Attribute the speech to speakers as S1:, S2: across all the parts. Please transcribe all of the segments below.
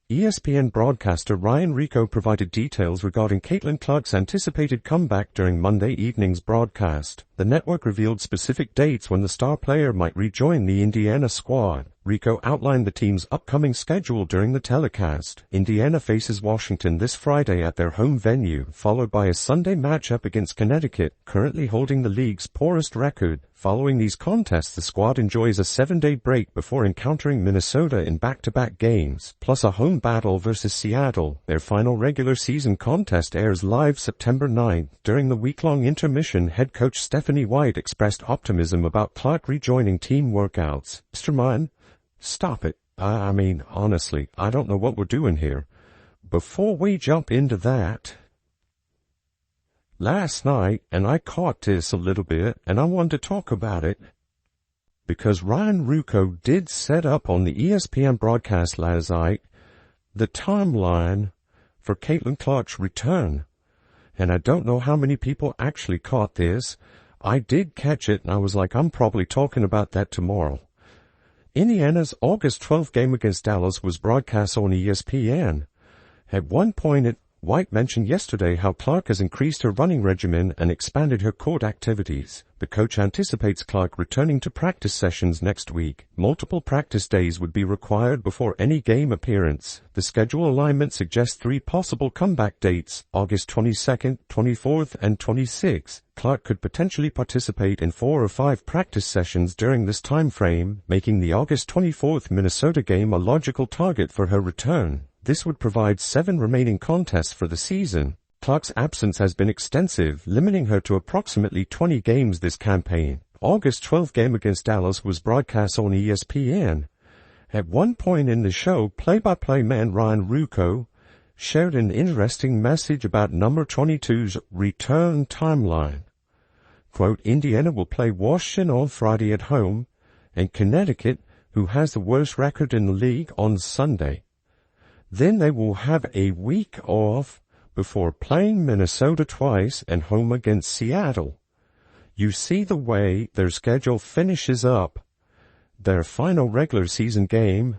S1: ESPN broadcaster Ryan Rico provided details regarding Caitlin Clark's anticipated comeback during Monday evening's broadcast. The network revealed specific dates when the star player might rejoin the Indiana squad. Rico outlined the team's upcoming schedule during the telecast. Indiana faces Washington this Friday at their home venue, followed by a Sunday matchup against Connecticut, currently holding the league's poorest record. Following these contests, the squad enjoys a 7-day break before encountering Minnesota in back-to-back games, plus a home battle versus Seattle. Their final regular season contest airs live September 9th. During the week-long intermission, head coach Stephanie White expressed optimism about Clark rejoining team workouts. Mr. Mann, stop it. I mean, honestly, I don't know what we're doing here. Before we jump into that, last night, and I caught this a little bit, and I wanted to talk about it, because Ryan Ruocco did set up on the ESPN broadcast last night the timeline for Caitlin Clark's return. And I don't know how many people actually caught this. I did catch it, and I was like, I'm probably talking about that tomorrow. Indiana's August 12th game against Dallas was broadcast on ESPN. At one point, White mentioned yesterday how Clark has increased her running regimen and expanded her court activities. The coach anticipates Clark returning to practice sessions next week. Multiple practice days would be required before any game appearance. The schedule alignment suggests 3 possible comeback dates, August 22nd, 24th, and 26th. Clark could potentially participate in 4 or 5 practice sessions during this time frame, making the August 24th Minnesota game a logical target for her return. This would provide 7 remaining contests for the season. Clark's absence has been extensive, limiting her to approximately 20 games this campaign. August 12th game against Dallas was broadcast on ESPN. At one point in the show, play-by-play man Ryan Ruocco shared an interesting message about number 22's return timeline. Quote, Indiana will play Washington on Friday at home, and Connecticut, who has the worst record in the league, on Sunday. Then they will have a week off before playing Minnesota twice and home against Seattle. You see the way their schedule finishes up. Their final regular season game,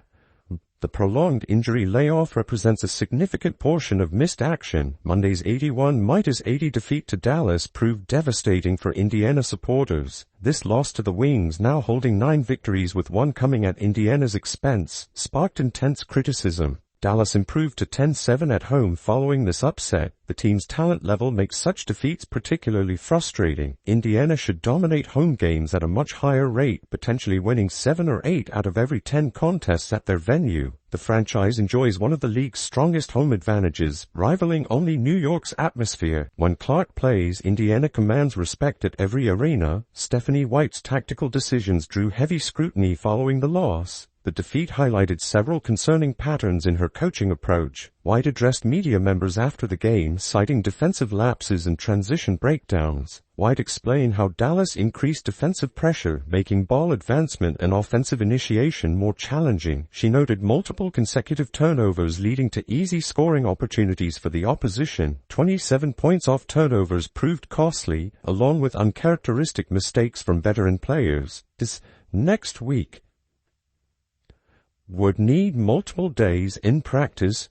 S1: the prolonged injury layoff, represents a significant portion of missed action. Monday's 81-80 defeat to Dallas proved devastating for Indiana supporters. This loss to the Wings, now holding 9 victories with 1 coming at Indiana's expense, sparked intense criticism. Dallas improved to 10-7 at home following this upset. The team's talent level makes such defeats particularly frustrating. Indiana should dominate home games at a much higher rate, potentially winning 7 or 8 out of every 10 contests at their venue. The franchise enjoys one of the league's strongest home advantages, rivaling only New York's atmosphere. When Clark plays, Indiana commands respect at every arena. Stephanie White's tactical decisions drew heavy scrutiny following the loss. The defeat highlighted several concerning patterns in her coaching approach. White addressed media members after the game, citing defensive lapses and transition breakdowns. White explained how Dallas increased defensive pressure, making ball advancement and offensive initiation more challenging. She noted multiple consecutive turnovers leading to easy scoring opportunities for the opposition. 27 points off turnovers proved costly, along with uncharacteristic mistakes from veteran players. This next week would need multiple days in practice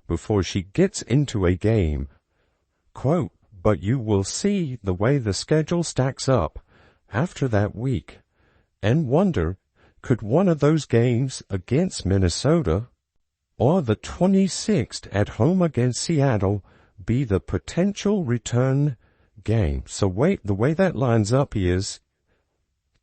S1: before she gets into a game. Quote, but you will see the way the schedule stacks up after that week and wonder, could one of those games against Minnesota or the 26th at home against Seattle be the potential return game? So the way that lines up is,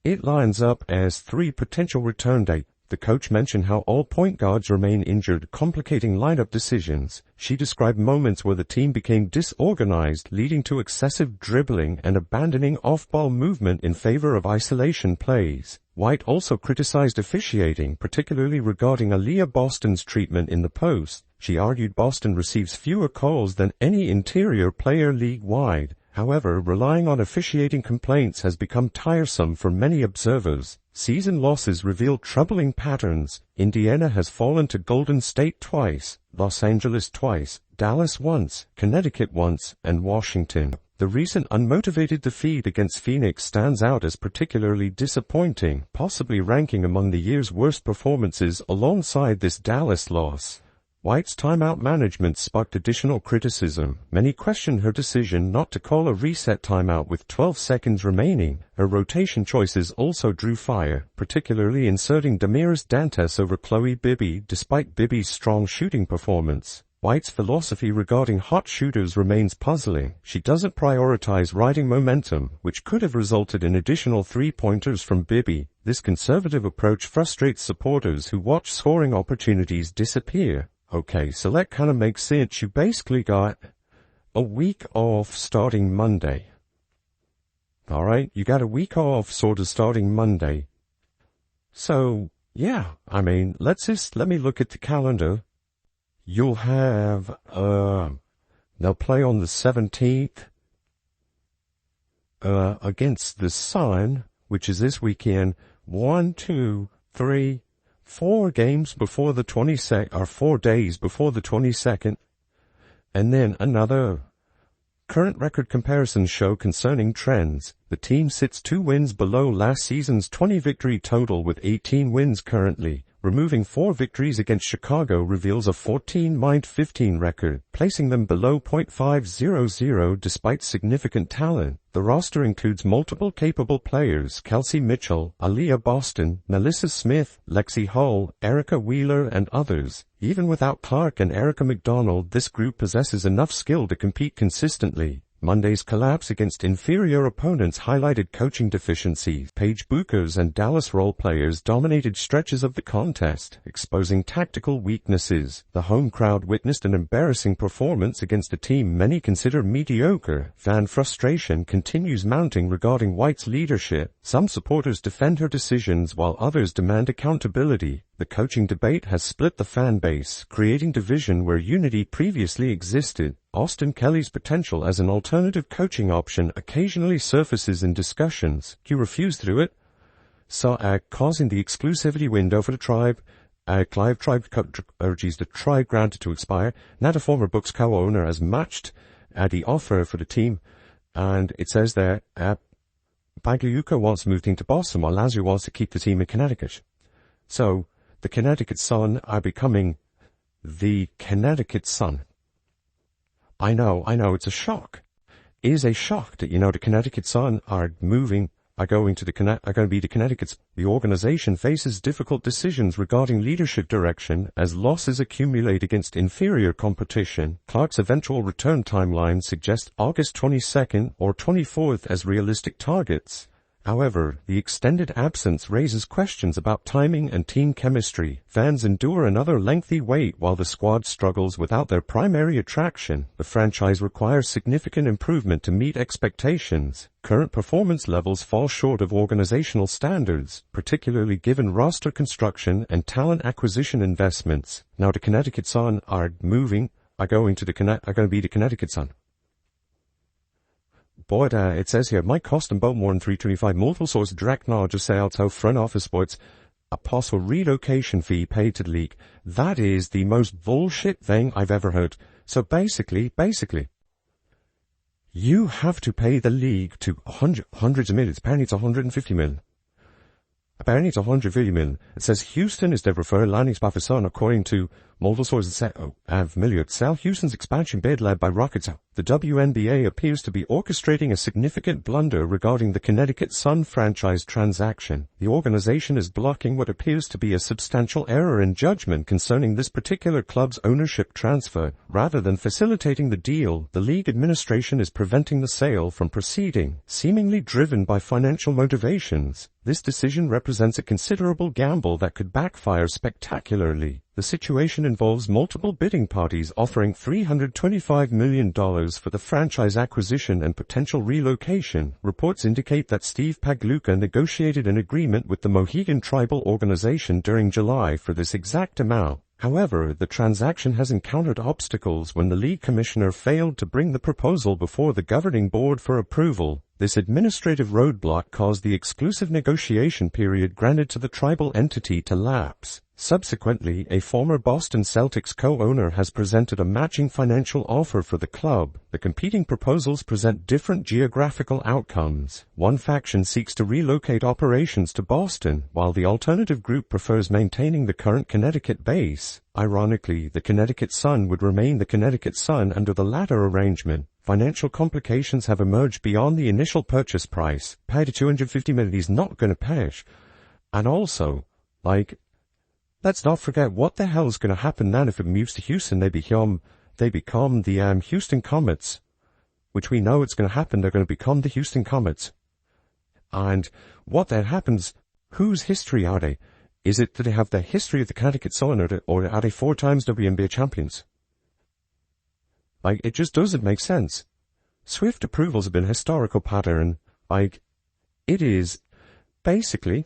S1: it lines up as 3 potential return dates. The coach mentioned how all point guards remain injured, complicating lineup decisions. She described moments where the team became disorganized, leading to excessive dribbling and abandoning off-ball movement in favor of isolation plays. White also criticized officiating, particularly regarding Aaliyah Boston's treatment in the post. She argued Boston receives fewer calls than any interior player league-wide. However, relying on officiating complaints has become tiresome for many observers. Season losses reveal troubling patterns. Indiana has fallen to Golden State twice, Los Angeles twice, Dallas once, Connecticut once, and Washington. The recent unmotivated defeat against Phoenix stands out as particularly disappointing, possibly ranking among the year's worst performances alongside this Dallas loss. White's timeout management sparked additional criticism. Many questioned her decision not to call a reset timeout with 12 seconds remaining. Her rotation choices also drew fire, particularly inserting Damiris Dantes over Chloe Bibby despite Bibby's strong shooting performance. White's philosophy regarding hot shooters remains puzzling. She doesn't prioritize riding momentum, which could have resulted in additional three-pointers from Bibby. This conservative approach frustrates supporters who watch scoring opportunities disappear. Okay, so that kind of makes sense. You basically got a week off starting Monday. Alright, you got a week off sort of starting Monday. So, yeah, I mean, let me look at the calendar. You'll have, they'll play on the 17th, against the Sun, which is this weekend. 1, 2, 3, 4 games before the 22nd, or 4 days before the 22nd. And then another current record comparisons show concerning trends. The team sits 2 wins below last season's 20 victory total with 18 wins currently. Removing 4 victories against Chicago reveals a 14-15 record, placing them below .500 despite significant talent. The roster includes multiple capable players: Kelsey Mitchell, Aaliyah Boston, Melissa Smith, Lexi Hull, Erica Wheeler, and others. Even without Clark and Erica McDonald, this group possesses enough skill to compete consistently. Monday's collapse against inferior opponents highlighted coaching deficiencies. Paige Buchers and Dallas role players dominated stretches of the contest, exposing tactical weaknesses. The home crowd witnessed an embarrassing performance against a team many consider mediocre. Fan frustration continues mounting regarding White's leadership. Some supporters defend her decisions while others demand accountability. The coaching debate has split the fan base, creating division where unity previously existed. Austin Kelly's potential as an alternative coaching option occasionally surfaces in discussions. He refused through it, causing the exclusivity window for the Tribe. Tribe urges the Tribe granted to expire. Not a former Bucks co-owner has matched the offer for the team, and it says there, Pagliuca wants to move the team to Boston while Lazio wants to keep the team in Connecticut. So, the Connecticut Sun are becoming the Connecticut Sun. I know, it's a shock. It is a shock that, the Connecticut Sun are going to be the Connecticut's. The organization faces difficult decisions regarding leadership direction as losses accumulate against inferior competition. Clark's eventual return timeline suggests August 22nd or 24th as realistic targets. However, the extended absence raises questions about timing and team chemistry. Fans endure another lengthy wait while the squad struggles without their primary attraction. The franchise requires significant improvement to meet expectations. Current performance levels fall short of organizational standards, particularly given roster construction and talent acquisition investments. Now the Connecticut Sun are going to be the Connecticut Sun. But it says here, might cost them about more than $325. Multiple sources direct knowledge of sales, how front office sports, a possible relocation fee paid to the league. That is the most bullshit thing I've ever heard. So basically, you have to pay the league to hundreds of millions. Apparently it's 150 million. Apparently it's 150 million. It says Houston is the preferred landing spot for Sun, according to multiple sources. South Houston's expansion bid led by Rockets. The WNBA appears to be orchestrating a significant blunder regarding the Connecticut Sun franchise transaction. The organization is blocking what appears to be a substantial error in judgment concerning this particular club's ownership transfer. Rather than facilitating the deal, the league administration is preventing the sale from proceeding, seemingly driven by financial motivations. This decision represents a considerable gamble that could backfire spectacularly. The situation involves multiple bidding parties offering $325 million for the franchise acquisition and potential relocation. Reports indicate that Steve Pagliuca negotiated an agreement with the Mohegan Tribal Organization during July for this exact amount. However, the transaction has encountered obstacles when the league commissioner failed to bring the proposal before the governing board for approval. This administrative roadblock caused the exclusive negotiation period granted to the tribal entity to lapse. Subsequently, a former Boston Celtics co-owner has presented a matching financial offer for the club. The competing proposals present different geographical outcomes. One faction seeks to relocate operations to Boston, while the alternative group prefers maintaining the current Connecticut base. Ironically, the Connecticut Sun would remain the Connecticut Sun under the latter arrangement. Financial complications have emerged beyond the initial purchase price. Paid to $250 million is not going to pay. And also, let's not forget what the hell is going to happen then if it moves to Houston. They become the Houston Comets, which we know it's going to happen. They're going to become the Houston Comets. And what then happens, whose history are they? Is it that they have the history of the Connecticut Sun, or are they 4 times WNBA champions? It just doesn't make sense. Swift approvals have been a historical pattern. It is basically,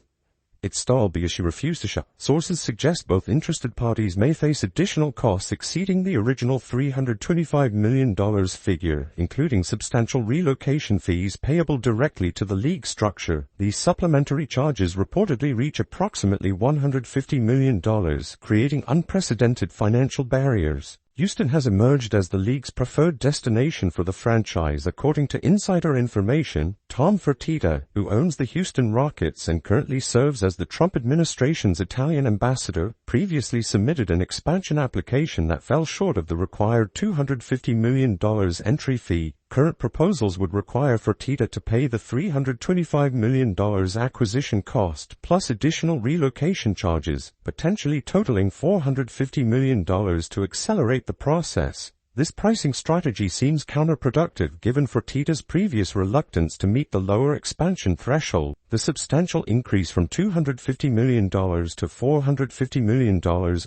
S1: it's stalled because she refused to shop. Sources suggest both interested parties may face additional costs exceeding the original $325 million figure, including substantial relocation fees payable directly to the league structure. These supplementary charges reportedly reach approximately $150 million, creating unprecedented financial barriers. Houston has emerged as the league's preferred destination for the franchise, according to insider information. Tom Fertitta, who owns the Houston Rockets and currently serves as the Trump administration's Italian ambassador, previously submitted an expansion application that fell short of the required $250 million entry fee. Current proposals would require Fertitta to pay the $325 million acquisition cost, plus additional relocation charges, potentially totaling $450 million to accelerate the process. This pricing strategy seems counterproductive given Fertitta's previous reluctance to meet the lower expansion threshold. The substantial increase from $250 million to $450 million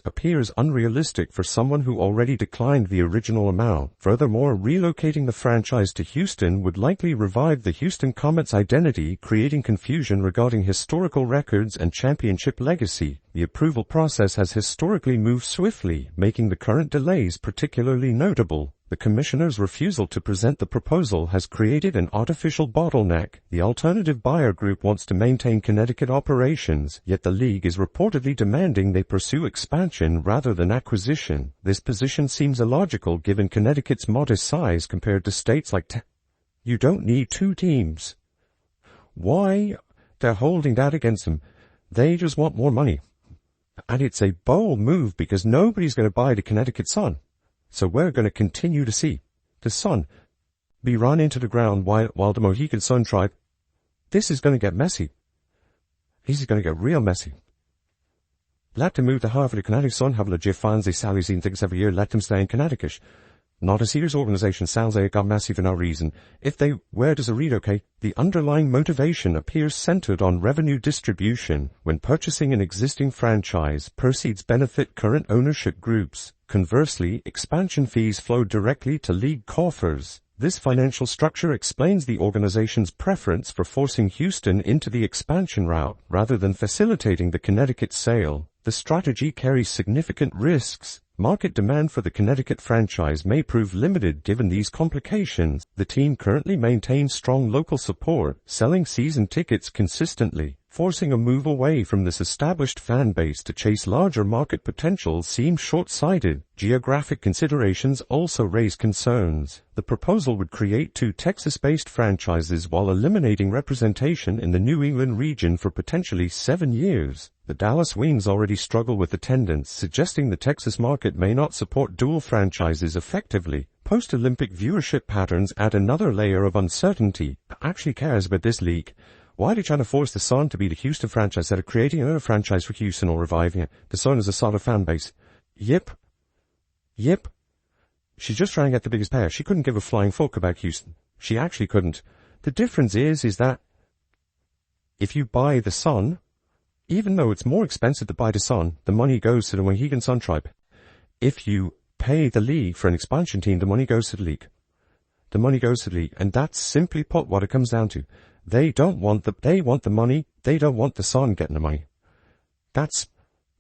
S1: appears unrealistic for someone who already declined the original amount. Furthermore, relocating the franchise to Houston would likely revive the Houston Comets' identity, creating confusion regarding historical records and championship legacy. The approval process has historically moved swiftly, making the current delays particularly notable. The commissioner's refusal to present the proposal has created an artificial bottleneck. The alternative buyer group wants to maintain Connecticut operations, yet the league is reportedly demanding they pursue expansion rather than acquisition. This position seems illogical given Connecticut's modest size compared to states like You don't need 2 teams. Why? They're holding that against them. They just want more money. And it's a bold move because nobody's going to buy the Connecticut Sun. So we're going to continue to see the Sun be run into the ground while the Mohegan Sun tribe. This is going to get messy. This is going to get real messy. Let them move to Harvard. The Connecticut Sun have legit fans. They sell these things every year. Let them stay in Connecticut. Not a serious organization. Sounds like it got messy for no reason. If they were to relocate, the underlying motivation appears centered on revenue distribution. When purchasing an existing franchise, proceeds benefit current ownership groups. Conversely, expansion fees flow directly to league coffers. This financial structure explains the organization's preference for forcing Houston into the expansion route rather than facilitating the Connecticut sale. The strategy carries significant risks. Market demand for the Connecticut franchise may prove limited given these complications. The team currently maintains strong local support, selling season tickets consistently. Forcing a move away from this established fan base to chase larger market potential seems short-sighted. Geographic considerations also raise concerns. The proposal would create 2 Texas-based franchises while eliminating representation in the New England region for potentially 7 years. The Dallas Wings already struggle with attendance, suggesting the Texas market may not support dual franchises effectively. Post-Olympic viewership patterns add another layer of uncertainty. Who actually cares about this league? Why are they trying to force the Sun to be the Houston franchise instead of creating another franchise for Houston or reviving it? The Sun is a solid fan base. Yep. She's just trying to get the biggest pair. She couldn't give a flying fuck about Houston. She actually couldn't. The difference is that if you buy the Sun, even though it's more expensive to buy the Sun, the money goes to the Mohegan Sun tribe. If you pay the league for an expansion team, the money goes to the league. The money goes to the league. And that's simply put what it comes down to. They want the money. They don't want the Sun getting the money. That's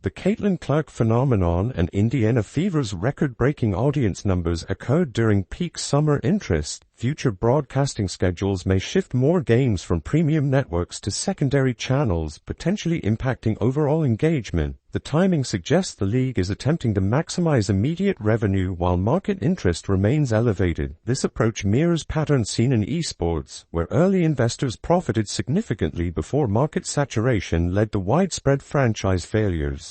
S1: the Caitlin Clark phenomenon, and Indiana Fever's record-breaking audience numbers occurred during peak summer interest. future broadcasting schedules may shift more games from premium networks to secondary channels, potentially impacting overall engagement. The timing suggests the league is attempting to maximize immediate revenue while market interest remains elevated. This approach mirrors patterns seen in esports, where early investors profited significantly before market saturation led to widespread franchise failures.